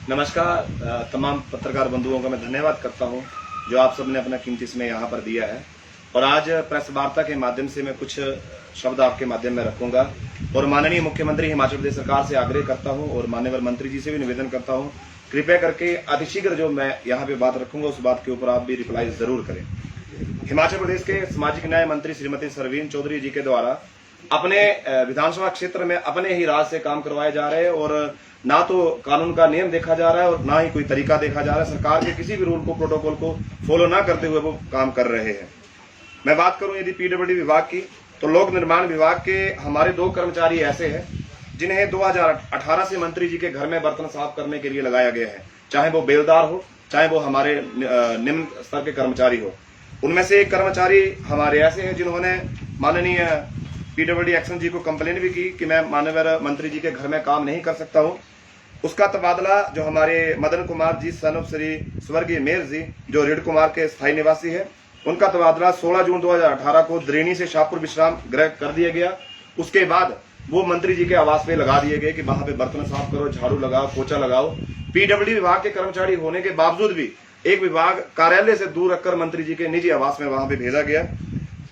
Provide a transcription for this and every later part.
नमस्कार। तमाम पत्रकार बंधुओं का मैं धन्यवाद करता हूं जो आप सबने अपना कीमती समय यहां पर दिया है। और आज प्रेस वार्ता के माध्यम से मैं कुछ शब्द आपके माध्यम में रखूंगा और माननीय मुख्यमंत्री हिमाचल प्रदेश सरकार से आग्रह करता हूं और माननीय मंत्री जी से भी निवेदन करता हूं, कृपया करके अतिशीघ्र जो मैं यहाँ पे बात रखूंगा उस बात के ऊपर आप भी रिप्लाई जरूर करें। हिमाचल प्रदेश के सामाजिक न्याय मंत्री श्रीमती सरवीन चौधरी जी के द्वारा अपने विधानसभा क्षेत्र में अपने ही राज से काम करवाए जा रहे हैं और ना तो कानून का नियम देखा जा रहा है और ना ही कोई तरीका देखा जा रहा है। सरकार के किसी भी रूल को, प्रोटोकॉल को फॉलो ना करते हुए वो काम कर रहे हैं। मैं बात करूं यदि पीडब्ल्यूडी विभाग की, तो लोक निर्माण विभाग के हमारे 2 कर्मचारी ऐसे हैं जिन्हें 2018 से मंत्री जी के घर में बर्तन साफ करने के लिए लगाया गया है, चाहे वो बेलदार हो, चाहे वो हमारे निम्न स्तर के कर्मचारी हो। उनमें से एक कर्मचारी हमारे ऐसे हैं जिन्होंने माननीय पीडब्ल्यूडी एक्शन जी को कंप्लेन भी की कि मैं माननीय मंत्री जी के घर में काम नहीं कर सकता हूं। उसका तबादला जो हमारे मदन कुमार जी सन ऑफ श्री स्वर्गीय मेयर जी जो रेड कुमार के स्थायी निवासी है, उनका तबादला 16 जून 2018 को द्रेणी से शाहपुर विश्राम गृह कर दिया गया। उसके बाद वो मंत्री जी के आवास पे लगा दिए गए कि वहां पे बर्तन साफ करो, झाड़ू लगाओ, पोछा लगाओ। पीडब्ल्यूडी विभाग के कर्मचारी होने के बावजूद भी एक विभाग कार्यालय से दूर रखकर मंत्री जी के निजी आवास में वहां पे भेजा गया।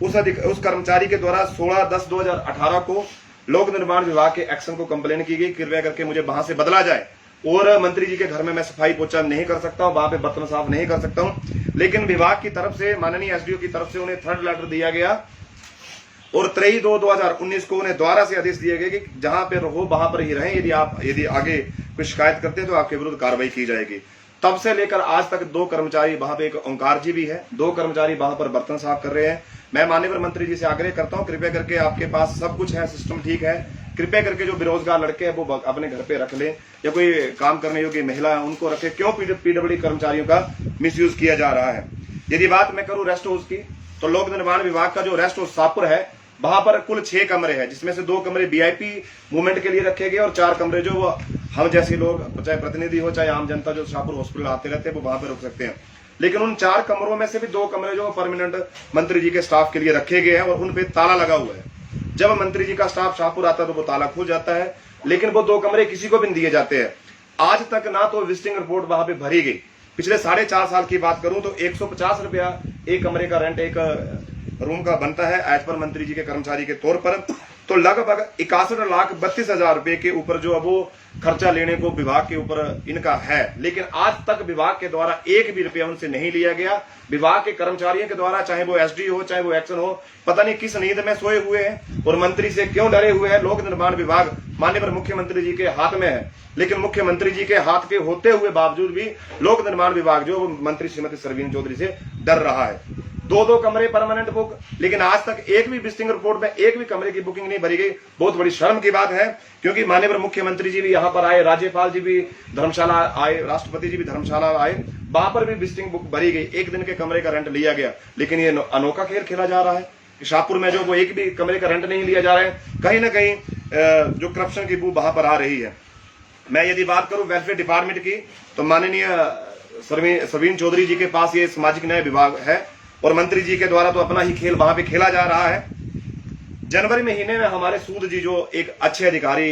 उस कर्मचारी के द्वारा 16/10/2018 को लोक निर्माण विभाग के एक्शन को कंप्लेन की गई, कृपया करके मुझे वहां से बदला जाए और मंत्री जी के घर में मैं सफाई पोछा नहीं कर सकता हूं, वहां पे बर्तन साफ नहीं कर सकता हूं। लेकिन विभाग की तरफ से, माननीय एसडीओ की तरफ से उन्हें थर्ड लेटर दिया गया और 23/2/2019 को उन्हें द्वारा से आदेश दिए गए कि जहां पे रहो वहां पर ही रहें, यदि आगे कोई शिकायत करते हैं तो आपके विरुद्ध कार्रवाई की जाएगी। तब से लेकर आज तक 2 कर्मचारी, वहां पे एक ओंकार जी भी है, 2 कर्मचारी वहां पर बर्तन साफ कर रहे हैं। मैं माननीय मंत्री जी से आग्रह करता हूं, कृपया करके आपके पास सब कुछ है, सिस्टम ठीक है, कृपया करके जो बेरोजगार लड़के हैं वो अपने घर पे रख लें या कोई काम करने योग्य महिला है उनको रखे। क्यों पीडब्ल्यूडी कर्मचारियों का मिसयूज किया जा रहा है। यदि बात मैं करूं रेस्ट हाउस की, तो लोक निर्माण विभाग का जो रेस्ट हाउस शाहपुर है वहां पर कुल 6 कमरे हैं, जिसमें से 2 कमरे वीआईपी मूवमेंट के लिए रखे गए और 4 कमरे जो वो हम जैसे लोग, चाहे प्रतिनिधि हो चाहे आम जनता जो शाहपुर हॉस्पिटल आते रहते हैं वो वहां पर रुक सकते हैं। लेकिन उन 4 कमरों में से भी 2 कमरे जो परमानेंट मंत्री जी के स्टाफ के लिए रखे गए हैं और उन पे ताला लगा हुआ है। जब मंत्री जी का स्टाफ शाहपुर आता है तो वो ताला खुल जाता है, लेकिन वो 2 कमरे किसी को भी नहीं दिए जाते हैं। आज तक ना तो विजिटिंग रिपोर्ट वहां पे भरी गई। पिछले 4.5 साल की बात करूं तो 150 रुपया एक कमरे का रेंट एक रूम का बनता है एज पर मंत्री जी के कर्मचारी के तौर पर। तो लगभग 61,32,000 रुपए के ऊपर जो अब वो खर्चा लेने को विभाग के ऊपर इनका है, लेकिन आज तक विभाग के द्वारा एक भी रुपया उनसे नहीं लिया गया। विभाग के कर्मचारियों के द्वारा, चाहे वो एसडी हो चाहे वो एक्शन हो, पता नहीं किस नींद में सोए हुए हैं और मंत्री से क्यों डरे हुए हैं। लोक निर्माण विभाग माननीय मुख्यमंत्री जी के हाथ में है, लेकिन मुख्यमंत्री जी के हाथ के होते हुए बावजूद भी लोक निर्माण विभाग जो मंत्री श्रीमती सरवीन चौधरी से डर रहा है। 2 कमरे परमानेंट बुक, लेकिन आज तक एक भी विजिटिंग रिपोर्ट में एक भी कमरे की बुकिंग नहीं भरी गई। बहुत बड़ी शर्म की बात है, क्योंकि माननीय मुख्यमंत्री जी भी यहाँ पर आए, राज्यपाल जी भी धर्मशाला आए, राष्ट्रपति जी भी धर्मशाला आए, वहां पर भी विजिटिंग बुक भरी गई, 1 दिन के कमरे का रेंट लिया गया। लेकिन ये अनोखा खेल खेला जा रहा है शाहपुर में, जो वो एक भी कमरे का रेंट नहीं लिया जा रहा है। कहीं ना कहीं जो करप्शन की बू वहां पर आ रही है। मैं यदि बात करूं वेलफेयर डिपार्टमेंट की, तो माननीय सरवीन चौधरी जी के पास ये सामाजिक न्याय विभाग है और मंत्री जी के द्वारा तो अपना ही खेल वहां पे खेला जा रहा है। जनवरी महीने में हमारे सूद जी जो एक अच्छे अधिकारी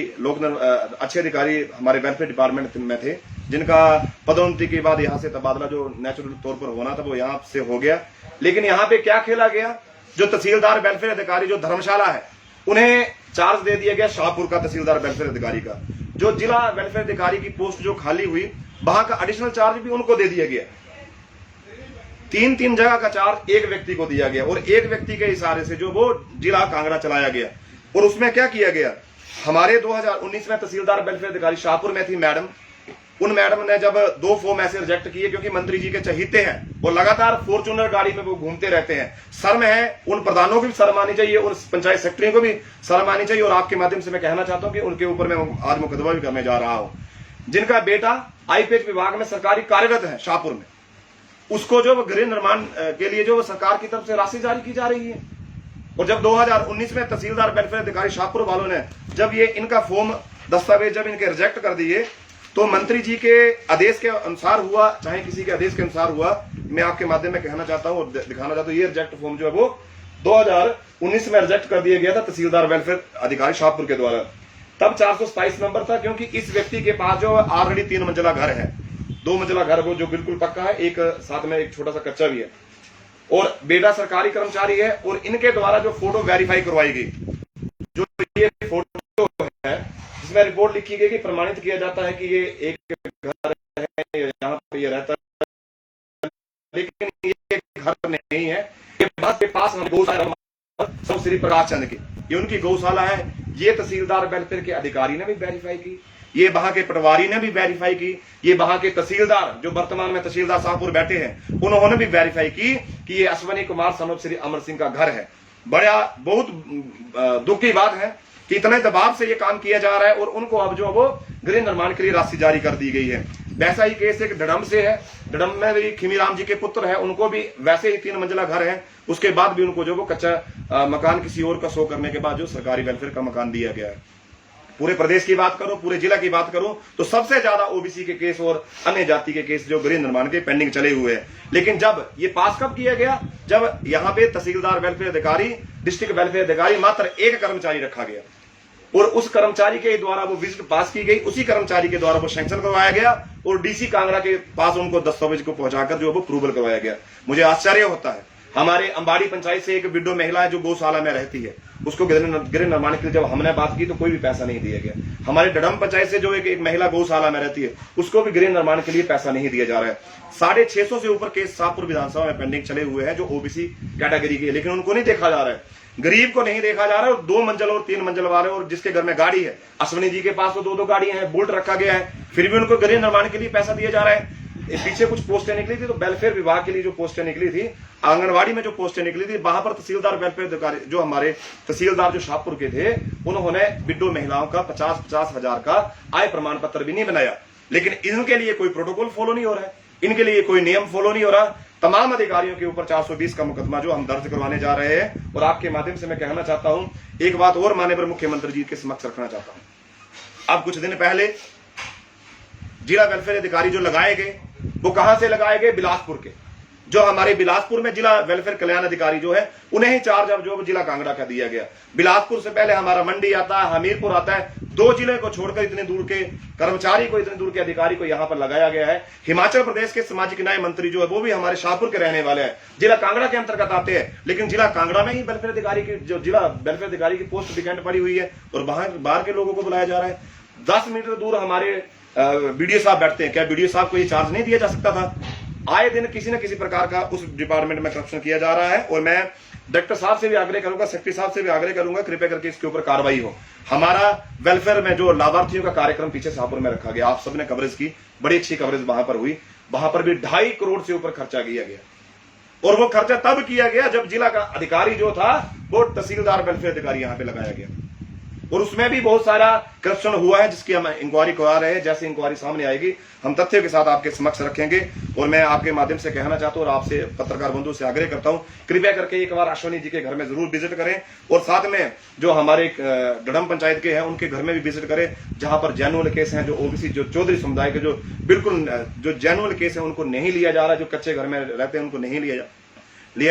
हमारे वेलफेयर डिपार्टमेंट में थे, जिनका पदोन्नति के बाद यहां से तबादला जो नेचुरल तौर पर होना था वो यहां से हो गया। लेकिन यहां पे क्या खेला गया, जो तहसीलदार वेलफेयर अधिकारी जो धर्मशाला है उन्हें चार्ज दे दिया गया शाहपुर का तहसीलदार वेलफेयर अधिकारी का। जो जिला वेलफेयर अधिकारी की पोस्ट जो खाली हुई वहां का एडिशनल चार्ज भी उनको दे दिया गया। 3 जगह का चार्ज एक व्यक्ति को दिया गया और एक व्यक्ति के इशारे से जो वो जिला कांगड़ा चलाया गया। और उसमें क्या किया गया, हमारे 2019 में तहसीलदार वेलफेयर अधिकारी शाहपुर में थी मैडम, उन मैडम ने जब 2 फॉर्म ऐसे रिजेक्ट किए, क्योंकि मंत्री जी के चहीते हैं, वो लगातार फॉर्च्यूनर गाड़ी में वो घूमते रहते हैं। शर्म है, उन प्रधानों की भी शर्म आनी चाहिए, उन पंचायत सेक्रेटरी को भी शर्म आनी चाहिए। और आपके माध्यम से मैं कहना चाहता हूं कि उनके ऊपर मैं आज मुकदमा भी करने जा रहा हूं। जिनका बेटा आईपीएच विभाग में सरकारी कार्यरत है शाहपुर में, उसको जो गृह निर्माण के लिए जो सरकार की तरफ से राशि जारी की जा रही है। और जब 2019 में तहसीलदार वेलफेयर अधिकारी शाहपुर वालों ने जब ये इनका फॉर्म दस्तावेज जब इनके रिजेक्ट कर दिए, तो मंत्री जी के आदेश के अनुसार हुआ, चाहे किसी के आदेश के अनुसार हुआ, मैं आपके माध्यम में कहना चाहता हूं और दिखाना चाहता हूं, ये रिजेक्ट फॉर्म जो है वो 2019 में रिजेक्ट कर दिया गया था तहसीलदार वेलफेयर अधिकारी शाहपुर के द्वारा। तब 427 नंबर था, क्योंकि इस व्यक्ति के पास जो ऑलरेडी 3 मंजिला घर है, 2 मंजिला घर वो जो बिल्कुल पक्का है, एक साथ में एक छोटा सा कच्चा भी है, और बेटा सरकारी कर्मचारी है। और इनके द्वारा जो फोटो वेरीफाई करवाई गई, जो ये फोटो है जिसमें रिपोर्ट लिखी गई कि प्रमाणित किया जाता है कि ये एक घर है, यहाँ पे ये रहता है, लेकिन ये घर नहीं है, ये बात के पास गौशाला श्री प्रकाश चंद की, ये उनकी गौशाला है। ये तहसीलदार वेलफेयर के अधिकारी ने भी वेरीफाई की, ये वहां के पटवारी ने भी वेरीफाई की, ये वहां के तहसीलदार जो वर्तमान में तहसीलदार शाहपुर बैठे हैं उन्होंने भी वेरीफाई की कि ये अश्वनी कुमार सन श्री अमर सिंह का घर है। बड़ा बहुत दुख की बात है कि इतने दबाव से ये काम किया जा रहा है, और उनको अब जो वो गृह निर्माण के लिए राशि जारी कर दी गई है। वैसा ही केस एक डडम से है, डडम में भी खीमीराम जी के पुत्र है, उनको भी वैसे ही 3 मंजिला घर है, उसके बाद भी उनको जो वो कच्चा मकान किसी और का शो करने के बाद जो सरकारी वेलफेयर का मकान दिया गया है। पूरे प्रदेश की बात करो, पूरे जिला की बात करो, तो सबसे ज्यादा ओबीसी के केस और अन्य जाति के केस जो गृह निर्माण के पेंडिंग चले हुए हैं। लेकिन जब ये पास कब किया गया, जब यहाँ पे तहसीलदार वेलफेयर अधिकारी, डिस्ट्रिक्ट वेलफेयर अधिकारी, मात्र एक कर्मचारी रखा गया, और उस कर्मचारी के द्वारा वो विजिट पास की गई, उसी कर्मचारी के द्वारा वो सैंक्शन करवाया गया, और डीसी कांगड़ा के पास उनको दस्तावेज को पहुंचाकर जो वो अप्रूवल करवाया गया। मुझे आश्चर्य होता है, हमारे अंबाड़ी पंचायत से एक विडो महिला है जो गौशाला में रहती है, उसको गृह निर्माण के लिए जब हमने बात की तो कोई भी पैसा नहीं दिया गया। हमारे डडम पंचायत से जो एक महिला गौशाला में रहती है, उसको भी गृह निर्माण के लिए पैसा नहीं दिया जा रहा है। 650 से ऊपर केस शाहपुर विधानसभा में पेंडिंग चले हुए हैं जो ओबीसी कैटेगरी के, लेकिन उनको नहीं देखा जा रहा है, गरीब को नहीं देखा जा रहा है। और 2 मंजिल और 3 मंजिल वाले, और जिसके घर में गाड़ी है, अश्वनी जी के पास तो 2-2 गाड़ियां हैं, बुलेट रखा गया है, फिर भी उनको गृह निर्माण के लिए पैसा दिया जा रहा है। पीछे कुछ पोस्टें निकली थी, तो वेलफेयर विभाग के लिए जो पोस्टें निकली थी, आंगनवाड़ी में जो पोस्टें निकली थी, वहां पर तहसीलदार वेलफेयर अधिकारी जो हमारे तहसीलदार जो शाहपुर के थे, उन्होंने विडो महिलाओं का 50-50 हजार का आय प्रमाण पत्र भी नहीं बनाया। लेकिन इनके लिए कोई प्रोटोकॉल फॉलो नहीं हो रहा है, इनके लिए कोई नियम फॉलो नहीं हो रहा। तमाम अधिकारियों के ऊपर 420 का मुकदमा जो हम दर्ज करवाने जा रहे हैं। और आपके माध्यम से मैं कहना चाहता हूं, एक बात और माननीय मुख्यमंत्री जी के समक्ष रखना चाहता हूं। अब कुछ दिन पहले जिला वेलफेयर अधिकारी जो लगाए गए, वो कहां से लगाए गए? बिलासपुर के। जो हमारे बिलासपुर में जिला वेलफेयर कल्याण अधिकारी जो है, उन्हें ही चार्ज अब जो जिला कांगड़ा का दिया गया। बिलासपुर से पहले हमारा मंडी आता है, हमीरपुर आता है, 2 जिले को छोड़कर इतने दूर के कर्मचारी को, इतने दूर के अधिकारी को यहां पर लगाया गया है। हिमाचल प्रदेश के सामाजिक न्याय मंत्री जो है वो भी हमारे शाहपुर के रहने वाले हैं, जिला कांगड़ा के अंतर्गत आते हैं, लेकिन जिला कांगड़ा में ही वेलफेयर अधिकारी की जो जिला वेलफेयर अधिकारी की पोस्ट वैकेंट पड़ी हुई है, और बाहर के लोगों को बुलाया जा रहा है। 10 मीटर दूर हमारे बीडीओ साहब बैठते हैं, क्या बीडीओ साहब को ये चार्ज नहीं दिया जा सकता था? आए दिन किसी न किसी प्रकार का उस डिपार्टमेंट में करप्शन किया जा रहा है, और मैं डायरेक्टर साहब से भी आग्रह करूंगा, सेक्रेटरी साहब से भी आग्रह करूंगा, कृपया करके इसके ऊपर कार्रवाई हो। हमारा वेलफेयर में जो लाभार्थियों का कार्यक्रम पीछे शाहपुर में रखा गया, आप सबने कवरेज की, बड़ी अच्छी कवरेज वहां पर हुई, वहां पर भी 2.5 करोड़ से ऊपर खर्चा किया गया, और वो खर्चा तब किया गया जब जिला का अधिकारी जो था वो तहसीलदार वेलफेयर अधिकारी यहां पे लगाया गया, और उसमें भी बहुत सारा करप्शन हुआ है जिसकी हम इंक्वायरी करवा रहे हैं। जैसे इंक्वायरी सामने आएगी हम तथ्यों के साथ आपके समक्ष रखेंगे। और मैं आपके माध्यम से कहना चाहता हूं और आपसे पत्रकार बंधुओं से आग्रह करता हूं, कृपया करके एक बार अश्वनी जी के घर में जरूर विजिट करें, और साथ में जो हमारे डडम पंचायत के हैं उनके घर में भी विजिट करें, जहां पर जेन्युइन केस हैं, जो ओबीसी जो चौधरी समुदाय के जो बिल्कुल जो जेन्युइन केस है उनको नहीं लिया जा रहा, जो कच्चे घर में रहते हैं उनको नहीं लिया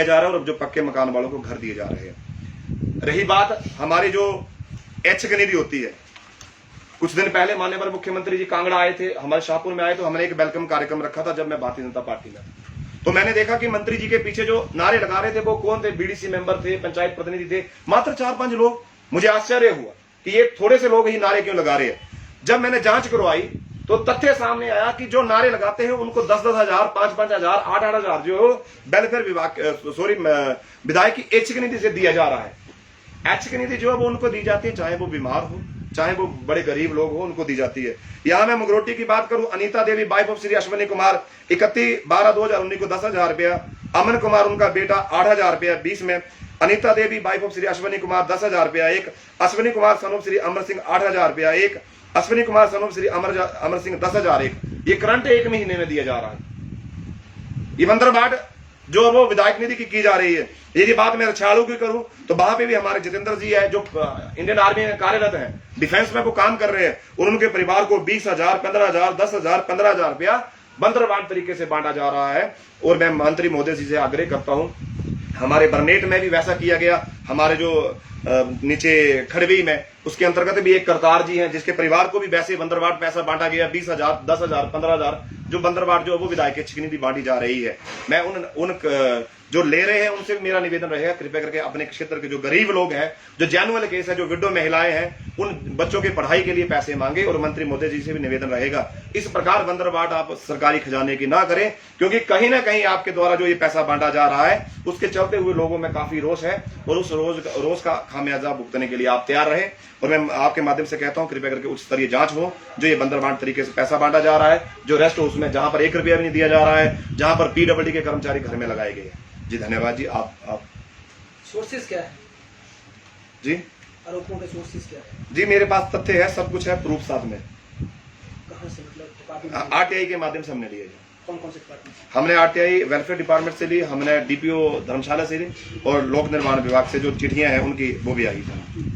जा रहा है, और जो पक्के मकान वालों को घर दिए जा रहे हैं। रही बात हमारी जो ऐच्छिक निधि होती है, कुछ दिन पहले माननीय मुख्यमंत्री जी कांगड़ा आए थे, हमारे शाहपुर में आए, तो हमने एक वेलकम कार्यक्रम रखा था जब मैं भारतीय जनता पार्टी में, तो मैंने देखा कि मंत्री जी के पीछे जो नारे लगा रहे थे वो कौन थे? बीडीसी मेंबर थे, पंचायत प्रतिनिधि थे, मात्र 4-5 लोग। मुझे आश्चर्य हुआ कि ये थोड़े से लोग ही नारे क्यों लगा रहे हैं। जब मैंने जांच करवाई तो तथ्य सामने आया कि जो नारे लगाते हैं उनको 10-10 हजार, 5-5 हजार, 8-8 हजार जो वेलफेयर विभाग विधायक की ऐच्छिक निधि से दिया जा रहा है। ऐच्छिक निधि जो है वो उनको दी जाती है, चाहे वो बीमार हो, चाहे वो बड़े गरीब लोग हो, उनको दी जाती है। यहां मैं मुगरोटी की बात करूं, अनीता देवी वाइफ ऑफ श्री अश्वनी कुमार 31/12/2019 को 10,000 रुपया, अमन कुमार उनका बेटा 8,000 रुपया 20 में, अनीता देवी वाइफ ऑफ श्री अश्वनी कुमार 10,000 रुपया एक, अश्वनी कुमार सन ऑफ श्री अमर सिंह 8,000 रुपया एक, अश्वनी कुमार सन ऑफ श्री अमर सिंह 10,000 एक। ये करंट 1 महीने में दिया जा रहा है। ये मंत्रबाट जो वो विधायक निधि की जा रही है। यदि बात मैं रछाड़ू की करूं तो वहां पे भी हमारे जितेंद्र जी है जो इंडियन आर्मी में कार्यरत हैं, डिफेंस में वो काम कर रहे हैं, और उनके परिवार को 20,000, 15,000, 10,000, 15,000 रुपया बंदरवान तरीके से बांटा जा रहा है। और मैं मंत्री महोदय जी से आग्रह करता हूं, हमारे बरनेट में भी वैसा किया गया, हमारे जो नीचे खड़वी में, उसके अंतर्गत भी एक करतार जी हैं जिसके परिवार को भी वैसे बंदरवाट पैसा बांटा गया 20,000, 10,000, 15,000 जो बंदरवाट जो वो विधायक की चिकनी बांटी जा रही है। मैं उन जो ले रहे हैं उनसे भी मेरा निवेदन रहेगा, कृपया करके अपने क्षेत्र के जो गरीब लोग हैं, जो जेन्युइन केस है, जो विडो महिलाएं हैं, उन बच्चों की पढ़ाई के लिए पैसे मांगे। और मंत्री मोदी जी से भी निवेदन रहेगा इस प्रकार बंदरवाट आप सरकारी खजाने की ना करें, क्योंकि कहीं ना कहीं आपके द्वारा जो ये पैसा बांटा जा रहा है उसके चलते हुए लोगों में काफी रोष है और उस रोष का खामियाजा भुगतने के लिए आप तैयार रहे। और मैं आपके माध्यम से कहता हूं कृपया करके उच्च स्तरीय जांच हो, जो ये बंदरवाट तरीके से पैसा बांटा जा रहा है, जो रेस्ट हाउस में जहां पर 1 रुपया भी नहीं दिया जा रहा है, जहां पर पीडब्ल्यूडी के कर्मचारी घर में लगाए गए। जी धन्यवाद जी। आप सोर्सेस क्या है जी? आरोपों के सोर्सेस क्या है? जी मेरे पास तथ्य है, सब कुछ है, प्रूफ साथ में। कहां से, मतलब डिपार्टमेंट? आरटीआई के माध्यम से हमने लिए। कौन कौन से डिपार्टमेंट? हमने आरटीआई वेलफेयर डिपार्टमेंट से ली, हमने डीपीओ धर्मशाला से ली और लोक निर्माण विभाग से जो चिट्ठियां हैं उनकी वो भी आई थी।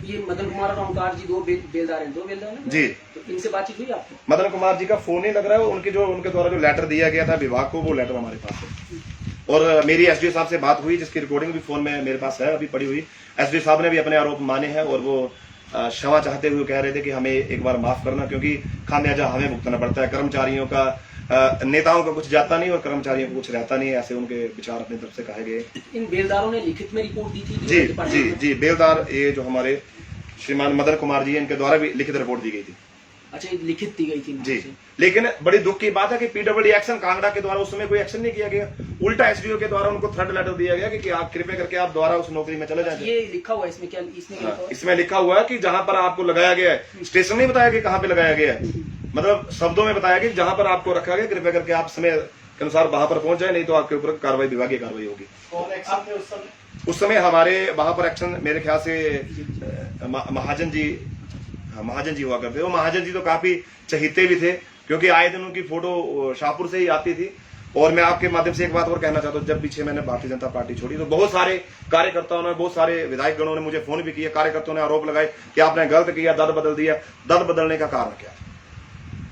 ये मदन कुमार और ओमकार जी दो बेलदार हैं, जी। तो इनसे बातचीत हुई आपको? मदन कुमार जी का फोन ही लग रहा है, उनके द्वारा जो लेटर दिया गया था विभाग को, वो लेटर हमारे पास है। और मेरी एसडीओ साहब से बात हुई जिसकी रिकॉर्डिंग भी फोन में मेरे पास है अभी पड़ी हुई। एसडीओ साहब ने भी अपने आरोप माने हैं और वो क्षमा चाहते हुए कह रहे थे कि हमें एक बार माफ करना, क्योंकि खामियाजा हमें भुगतना पड़ता है। कर्मचारियों का नेताओं का कुछ जाता नहीं और कर्मचारियों को कुछ रहता नहीं, ऐसे उनके विचार अपनी तरफ से कहे गए। इन बेलदारों ने लिखित में रिपोर्ट दी थी? जी जी जी, बेलदार ये जो हमारे श्रीमान मदन कुमार जी इनके द्वारा भी लिखित रिपोर्ट दी गई थी। अच्छा, ये लिखित दी गई थी जी। लेकिन बड़ी दुख की बात है कि पीडब्ल्यूडी एक्शन कांगड़ा के द्वारा उस समय कोई एक्शन नहीं किया गया, उल्टा एसडीओ के द्वारा उनको थ्रेट लेटर दिया गया कि आप कृपया करके आप द्वारा उस नौकरी में चले जाएं। ये लिखा हुआ है इसमें? क्या इसमें लिखा हुआ है? इसमें लिखा हुआ है कि जहां पर आपको लगाया गया है, स्टेशन नहीं बताया कि कहां पे लगाया गया है, मतलब शब्दों में बताया कि जहां पर आपको रखा गया कृपया करके आप समय के अनुसार वहां पर पहुंच जाए, नहीं तो आपके ऊपर कार्रवाई, विभागीय कार्रवाई होगी। कौन एक्शन थे उस समय? उस समय हमारे वहां पर एक्शन मेरे ख्याल से महाजन जी हुआ करते। वो महाजन जी तो काफी चहीते भी थे, क्योंकि आए दिन उनकी फोटो शाहपुर से ही आती थी। और मैं आपके माध्यम से एक बात और कहना चाहता हूँ, जब पीछे मैंने भारतीय जनता पार्टी छोड़ी तो बहुत सारे कार्यकर्ताओं ने, बहुत सारे विधायक गणों ने मुझे फोन भी किया, कार्यकर्ताओं ने आरोप लगाए कि आपने गलत किया, दल बदल दिया। दल बदलने का कारण क्या?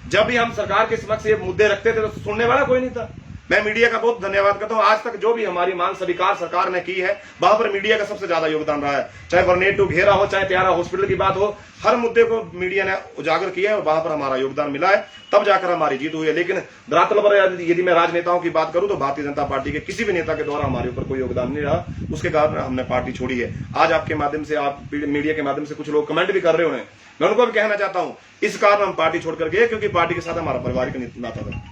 जब भी हम सरकार के समक्ष ये मुद्दे रखते थे तो सुनने वाला कोई नहीं था। मैं मीडिया का बहुत धन्यवाद करता हूं, आज तक जो भी हमारी मांग स्वीकार सरकार ने की है वहां पर मीडिया का सबसे ज्यादा योगदान रहा है। चाहे वर्नेट टू घेरा हो, चाहे त्यारा हॉस्पिटल की बात हो, हर मुद्दे को मीडिया ने उजागर किया है और वहां पर हमारा योगदान मिला है, तब जाकर हमारी जीत हुई है। लेकिन धरातल पर यदि मैं राजनेताओं की बात करूं तो भारतीय जनता पार्टी के किसी भी नेता के द्वारा हमारे ऊपर कोई योगदान नहीं रहा, उसके कारण हमने पार्टी छोड़ी है। आज आपके माध्यम से, आप मीडिया के माध्यम से कुछ लोग कमेंट भी कर रहे होंगे, मैं उनको भी कहना चाहता हूं इस कारण हम पार्टी छोड़कर गए, क्योंकि पार्टी के साथ हमारा पारिवारिक नाता था।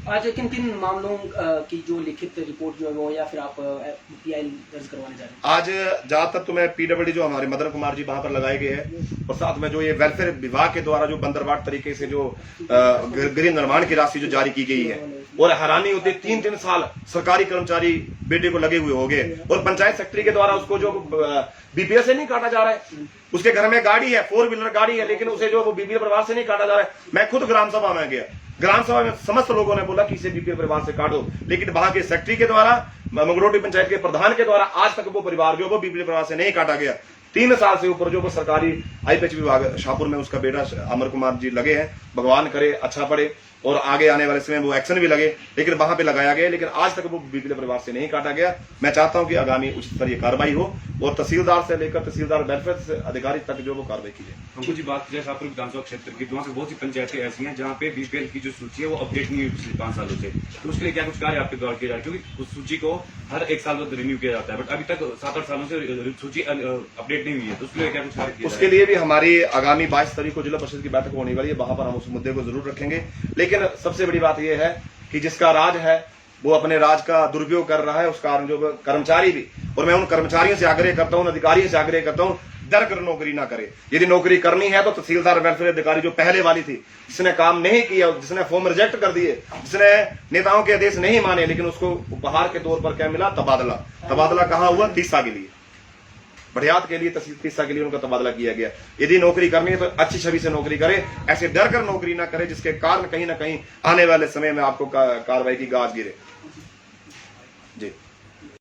आज किन किन मामलों की जो लिखित रिपोर्ट जो है वो, या फिर आप पीआई दर्ज करवाने जा रहे हैं? आज ज्यादातर तो मैं पीडब्ल्यूडी जो हमारे मदन कुमार जी वहां पर लगाए गए हैं, और साथ में जो ये वेलफेयर विभाग के द्वारा जो बंदरवाट तरीके से जो गृह निर्माण की राशि जो जारी की गई है, और हैरानी होती है 3-3 साल सरकारी कर्मचारी बेटे को लगे हुए हो गए, और पंचायत सेक्रेटरी के द्वारा उसको जो बीपीएल से नहीं काटा जा रहा है। उसके घर में गाड़ी है, 4 व्हीलर गाड़ी है, लेकिन उसे जो वो बीपीएल परिवार से नहीं काटा जा रहा है। मैं खुद ग्राम सभा में गया, ग्राम सभा में समस्त लोगों ने बोला कि इसे बीपीएल परिवार से काटो, लेकिन वहां के सेक्रेटरी के द्वारा, मंगरोटी पंचायत के प्रधान के द्वारा आज तक वो परिवार जो वो बीपीएल परिवार से नहीं काटा गया। 3 साल से ऊपर जो वो सरकारी आईपीएच विभाग शाहपुर में उसका बेटा अमर कुमार जी लगे हैं, भगवान करे अच्छा पड़े और आगे आने वाले समय वो एक्शन भी लगे, लेकिन वहां पे लगाया गया, लेकिन आज तक वो बीपीएल परिवार से नहीं काटा गया। मैं चाहता हूं कि आगामी उच्च स्तरीय कार्रवाई हो और तहसीलदार से लेकर तहसीलदार वेलफेयर अधिकारी तक जो वो कार्रवाई की जाए। हमको जी बात करें शाहपुर विधानसभा क्षेत्र की, वहाँ से बहुत सी पंचायतें ऐसी हैं जहाँ पे बीपीएल की जो सूची है वो अपडेट नहीं हुई पिछले 5 सालों से, तो उसके लिए क्या कुछ कार्य आपके द्वारा किया जा रहा है? क्योंकि उस सूची को हर 1 साल बाद रिन्यू किया जाता है, बट अभी तक 7-8 सालों से सूची अपडेट नहीं हुई है, तो उसके लिए क्या कुछ कार्य किया? उसके लिए भी हमारी आगामी 22 तारीख को जिला परिषद की बैठक होने वाली है, वहां पर हम उस मुद्दे को जरूर रखेंगे। लेकिन सबसे बड़ी बात यह है कि जिसका राज है वो अपने राज का दुरुपयोग कर रहा है, उस कारण जो कर्मचारी भी, और मैं उन कर्मचारियों से आग्रह करता हूं, अधिकारियों से आग्रह करता हूं, डर कर नौकरी ना करे। यदि नौकरी करनी है तो तहसीलदार वेलफेयर अधिकारी जो पहले वाली थी, जिसने काम नहीं किया, जिसने फॉर्म रिजेक्ट कर दिए, जिसने नेताओं के आदेश नहीं माने, लेकिन उसको उपहार के तौर पर क्या मिला? तबादला। तबादला कहां हुआ? तीसा के लिए, बढ़ियात के लिए, तीसा के लिए उनका तबादला किया गया। यदि नौकरी करनी है तो अच्छी छवि से नौकरी करे, ऐसे डर कर नौकरी ना करे जिसके कारण कहीं ना कहीं आने वाले समय में आपको कार्रवाई की गाज गिरे।